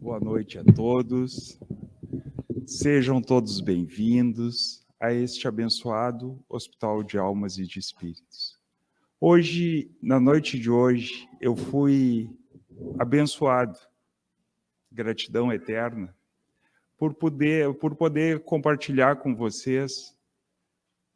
Boa noite a todos. Sejam todos bem-vindos a este abençoado Hospital de Almas e de Espíritos. Hoje, na noite de hoje, eu fui abençoado, gratidão eterna, por poder compartilhar com vocês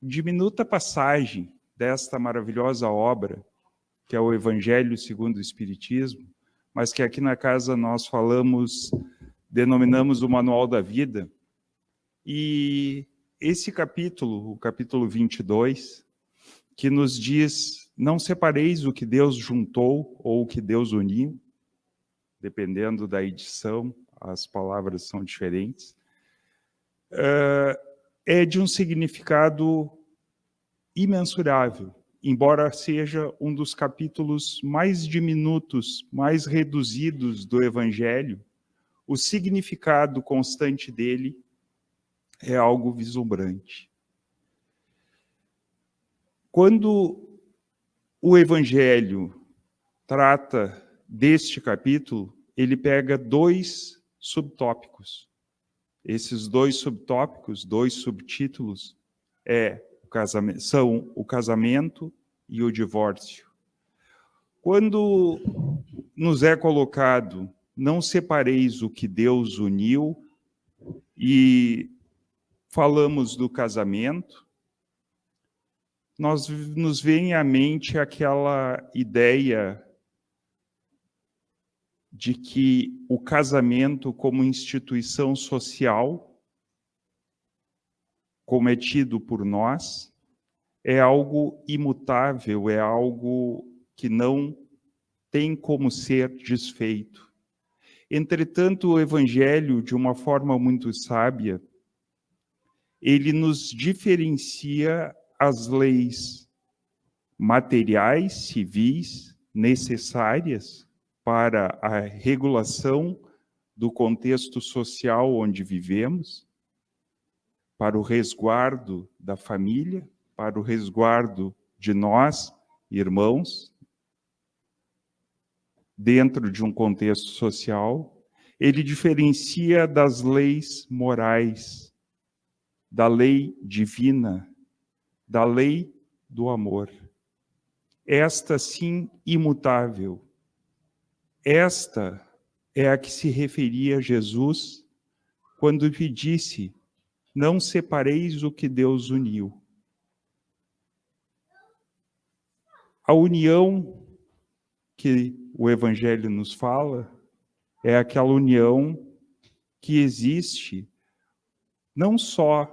diminuta passagem desta maravilhosa obra, que é o Evangelho segundo o Espiritismo, mas que aqui na casa nós denominamos o Manual da Vida. E esse capítulo, o capítulo 22, que nos diz: não separeis o que Deus juntou ou o que Deus uniu, dependendo da edição, as palavras são diferentes, é de um significado imensurável, embora seja um dos capítulos mais diminutos, mais reduzidos do Evangelho. O significado constante dele é algo vislumbrante. Quando o Evangelho trata deste capítulo, ele pega dois subtópicos. Esses dois subtópicos, dois subtítulos, são o casamento e o divórcio. Quando nos é colocado, não separeis o que Deus uniu, e falamos do casamento, nos vem à mente aquela ideia de que o casamento, como instituição social, como é tido por nós, é algo imutável, é algo que não tem como ser desfeito. Entretanto, o Evangelho, de uma forma muito sábia, ele nos diferencia as leis materiais, civis, necessárias para a regulação do contexto social onde vivemos, para o resguardo da família, para o resguardo de nós, irmãos, dentro de um contexto social. Ele diferencia das leis morais, da lei divina, da lei do amor. Esta, sim, imutável. Esta é a que se referia a Jesus quando lhe disse: não separeis o que Deus uniu. A união que o Evangelho nos fala é aquela união que existe não só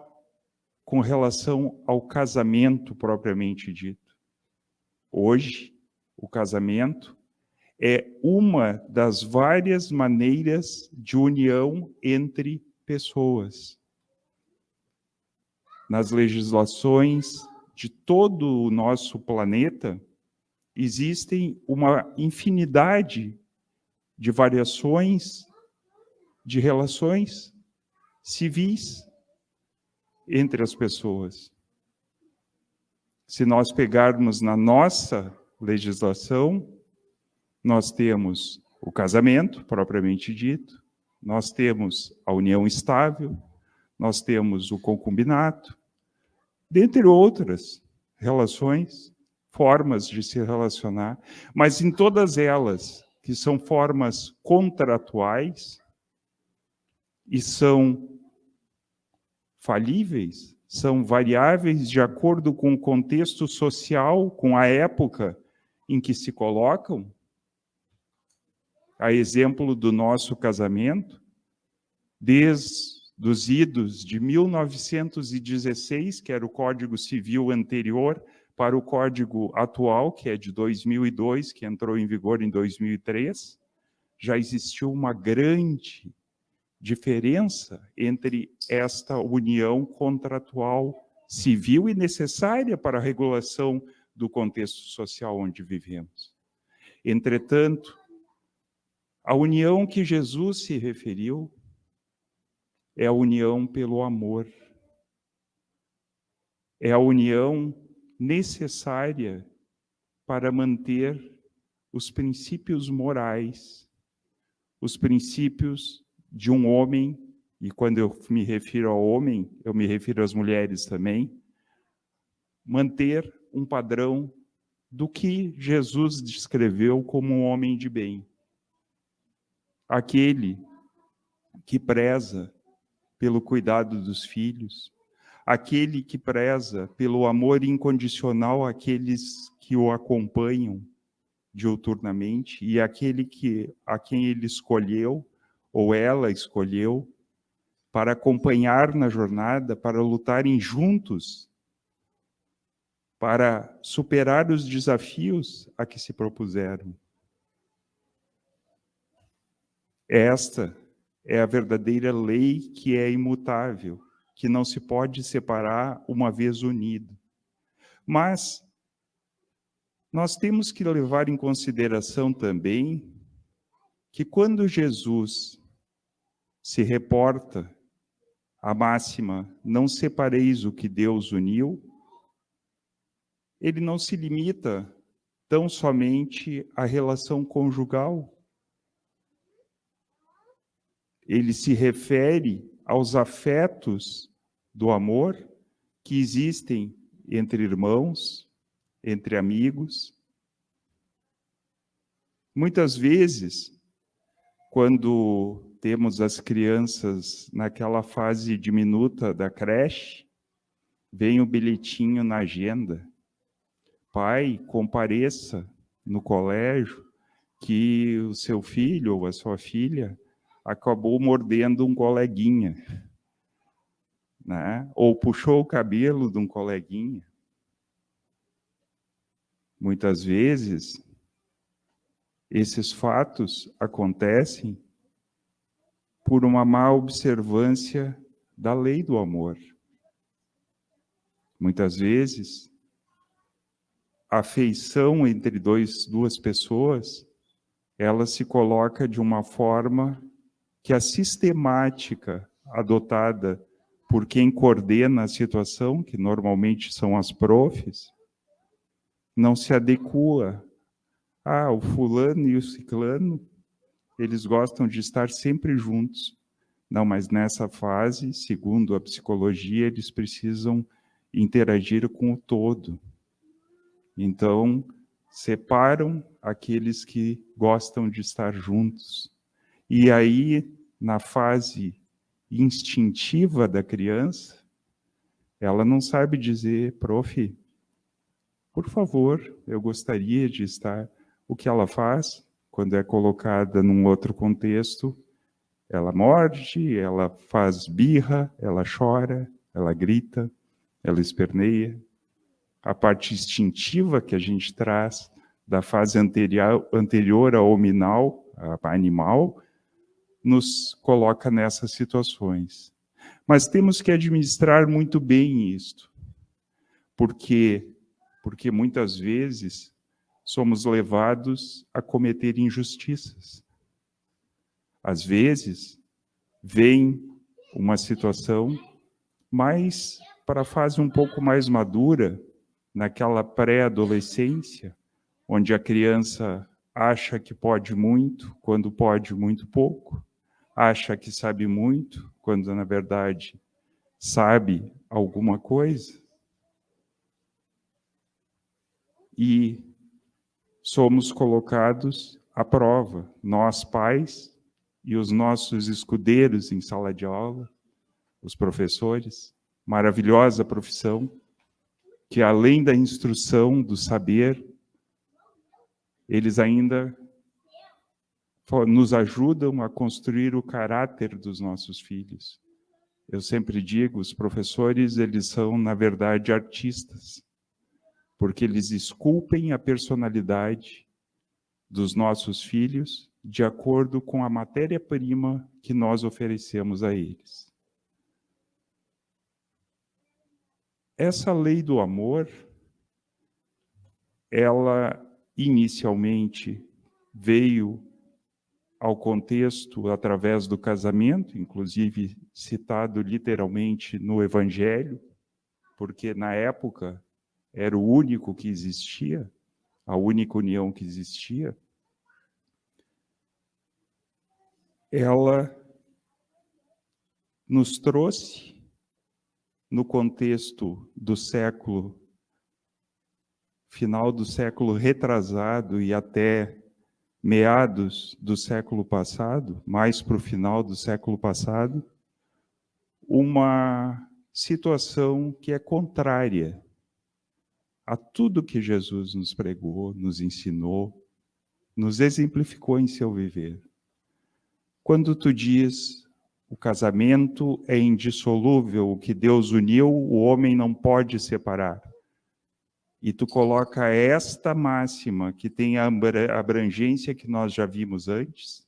com relação ao casamento propriamente dito. Hoje, o casamento é uma das várias maneiras de união entre pessoas. Nas legislações de todo o nosso planeta, existem uma infinidade de variações de relações civis entre as pessoas. Se nós pegarmos na nossa legislação, nós temos o casamento, propriamente dito, nós temos a união estável, nós temos o concubinato, dentre outras relações, formas de se relacionar, mas em todas elas, que são formas contratuais e são falíveis, são variáveis de acordo com o contexto social, com a época em que se colocam. A exemplo do nosso casamento, desde os idos de 1916, que era o Código Civil anterior, para o Código atual, que é de 2002, que entrou em vigor em 2003, já existiu uma grande diferença entre esta união contratual civil e necessária para a regulação do contexto social onde vivemos. Entretanto, a união que Jesus se referiu é a união pelo amor. É a união necessária para manter os princípios morais os princípios de um homem, e quando eu me refiro ao homem, eu me refiro às mulheres também, manter um padrão do que Jesus descreveu como um homem de bem. Aquele que preza pelo cuidado dos filhos, aquele que preza pelo amor incondicional àqueles que o acompanham diuturnamente, e aquele a quem ele escolheu, ou ela escolheu, para acompanhar na jornada, para lutarem juntos, para superar os desafios a que se propuseram. Esta é a verdadeira lei que é imutável, que não se pode separar uma vez unido. Mas nós temos que levar em consideração também que quando Jesus se reporta à máxima, não separeis o que Deus uniu, ele não se limita tão somente à relação conjugal. Ele se refere aos afetos do amor que existem entre irmãos, entre amigos. Muitas vezes, quando temos as crianças naquela fase diminuta da creche, vem o bilhetinho na agenda: pai, compareça no colégio que o seu filho ou a sua filha acabou mordendo um coleguinha, né? Ou puxou o cabelo de um coleguinha. Muitas vezes, esses fatos acontecem por uma má observância da lei do amor. Muitas vezes, a afeição entre duas pessoas, ela se coloca de uma forma que a sistemática adotada por quem coordena a situação, que normalmente são as profs, não se adequa. O fulano e o ciclano, eles gostam de estar sempre juntos. Não, mas nessa fase, segundo a psicologia, eles precisam interagir com o todo. Então, separam aqueles que gostam de estar juntos. E aí, na fase instintiva da criança, ela não sabe dizer: prof, por favor, eu gostaria de estar. O que ela faz, quando é colocada num outro contexto, ela morde, ela faz birra, ela chora, ela grita, ela esperneia. A parte instintiva que a gente traz da fase anterior ao hominal, animal, nos coloca nessas situações. Mas temos que administrar muito bem isto, porque muitas vezes somos levados a cometer injustiças. Às vezes, vem uma situação mais para a fase um pouco mais madura, naquela pré-adolescência, onde a criança acha que pode muito, quando pode muito pouco, acha que sabe muito, quando, na verdade, sabe alguma coisa. E somos colocados à prova, nós pais e os nossos escudeiros em sala de aula, os professores, maravilhosa profissão, que além da instrução, do saber, eles ainda nos ajudam a construir o caráter dos nossos filhos. Eu sempre digo, os professores, eles são, na verdade, artistas, porque eles esculpem a personalidade dos nossos filhos de acordo com a matéria-prima que nós oferecemos a eles. Essa lei do amor, ela inicialmente veio ao contexto através do casamento, inclusive citado literalmente no Evangelho, porque na época era o único que existia, a única união que existia. ela nos trouxe, no contexto do final do século retrasado e até meados do século passado, mais para o final do século passado, uma situação que é contrária a tudo que Jesus nos pregou, nos ensinou, nos exemplificou em seu viver. Quando tu diz o casamento é indissolúvel, o que Deus uniu, o homem não pode separar. E tu coloca esta máxima, que tem a abrangência que nós já vimos antes,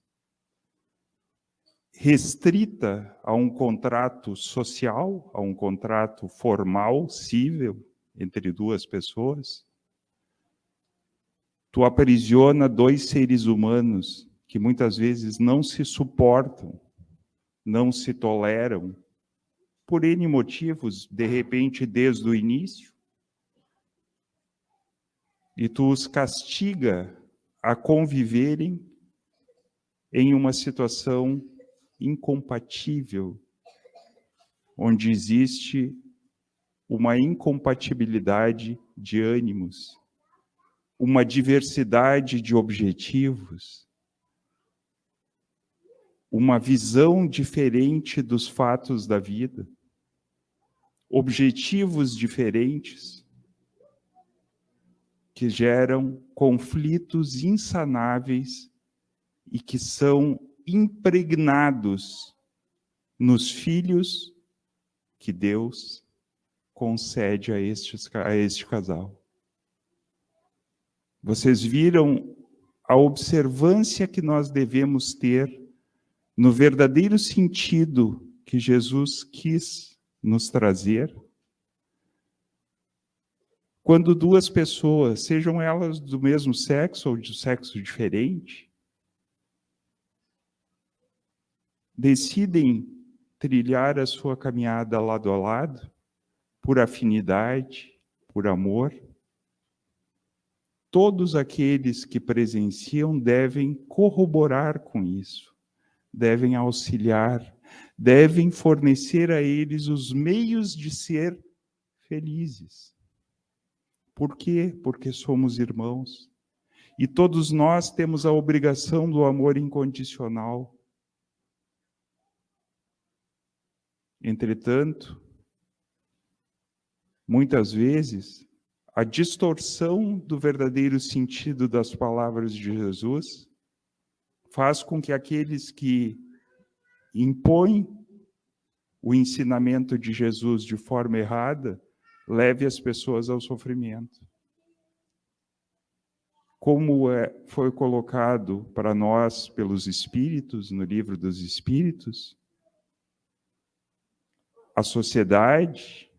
restrita a um contrato social, a um contrato formal, cível, entre duas pessoas. Tu aprisiona dois seres humanos que muitas vezes não se suportam, não se toleram, por N motivos, de repente, desde o início, e tu os castiga a conviverem em uma situação incompatível, onde existe uma incompatibilidade de ânimos, uma diversidade de objetivos, uma visão diferente dos fatos da vida, objetivos diferentes, que geram conflitos insanáveis e que são impregnados nos filhos que Deus concede a este casal. Vocês viram a observância que nós devemos ter no verdadeiro sentido que Jesus quis nos trazer? Quando duas pessoas, sejam elas do mesmo sexo ou de sexo diferente, decidem trilhar a sua caminhada lado a lado, por afinidade, por amor, todos aqueles que presenciam devem corroborar com isso, devem auxiliar, devem fornecer a eles os meios de ser felizes. Por quê? Porque somos irmãos. E todos nós temos a obrigação do amor incondicional. Entretanto, muitas vezes, a distorção do verdadeiro sentido das palavras de Jesus faz com que aqueles que impõem o ensinamento de Jesus de forma errada leve as pessoas ao sofrimento. Como foi colocado para nós pelos Espíritos, no Livro dos Espíritos, a sociedade,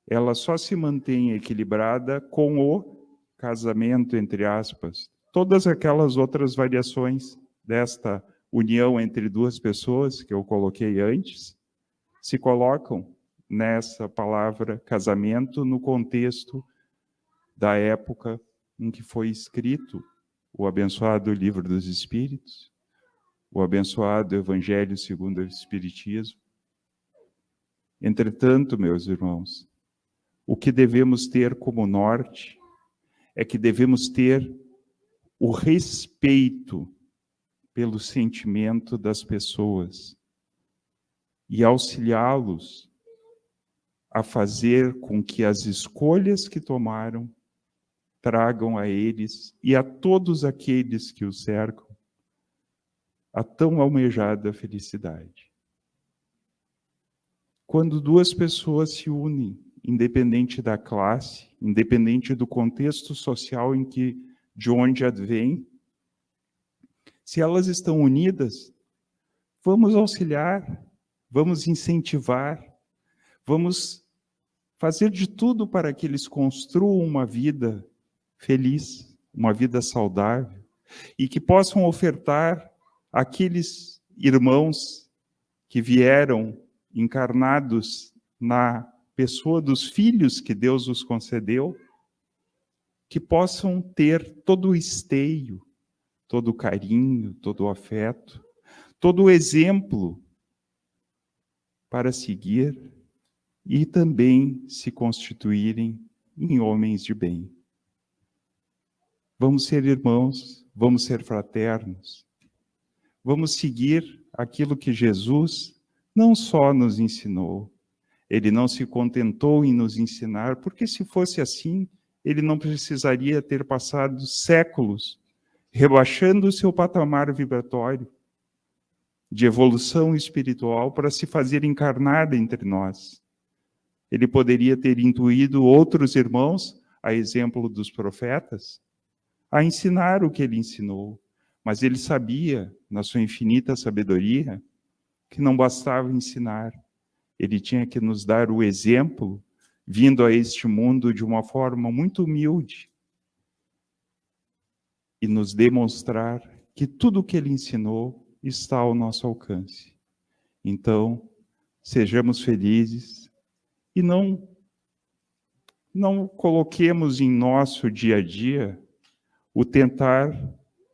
ela só se mantém equilibrada com o casamento, entre aspas. Todas aquelas outras variações desta união entre duas pessoas, que eu coloquei antes, se colocam nessa palavra casamento no contexto da época em que foi escrito o abençoado Livro dos Espíritos, o abençoado Evangelho segundo o Espiritismo. Entretanto, meus irmãos, o que devemos ter como norte é que devemos ter o respeito pelo sentimento das pessoas e auxiliá-los a fazer com que as escolhas que tomaram tragam a eles e a todos aqueles que os cercam a tão almejada felicidade. Quando duas pessoas se unem, independente da classe, independente do contexto social de onde advém, se elas estão unidas, vamos auxiliar, vamos incentivar, vamos fazer de tudo para que eles construam uma vida feliz, uma vida saudável, e que possam ofertar àqueles irmãos que vieram encarnados na pessoa dos filhos que Deus os concedeu, que possam ter todo o esteio, todo o carinho, todo o afeto, todo o exemplo para seguir e também se constituírem em homens de bem. Vamos ser irmãos, vamos ser fraternos, vamos seguir aquilo que Jesus não só nos ensinou, ele não se contentou em nos ensinar, porque se fosse assim, ele não precisaria ter passado séculos rebaixando o seu patamar vibratório de evolução espiritual para se fazer encarnar entre nós. Ele poderia ter intuído outros irmãos, a exemplo dos profetas, a ensinar o que ele ensinou, mas ele sabia, na sua infinita sabedoria, que não bastava ensinar, ele tinha que nos dar o exemplo, vindo a este mundo de uma forma muito humilde, e nos demonstrar que tudo o que ele ensinou está ao nosso alcance. Então, sejamos felizes e não coloquemos em nosso dia a dia o tentar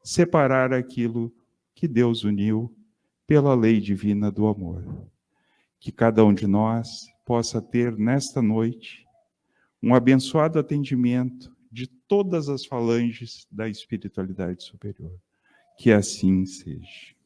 separar aquilo que Deus uniu pela lei divina do amor. Que cada um de nós possa ter nesta noite um abençoado atendimento de todas as falanges da espiritualidade superior. Que assim seja.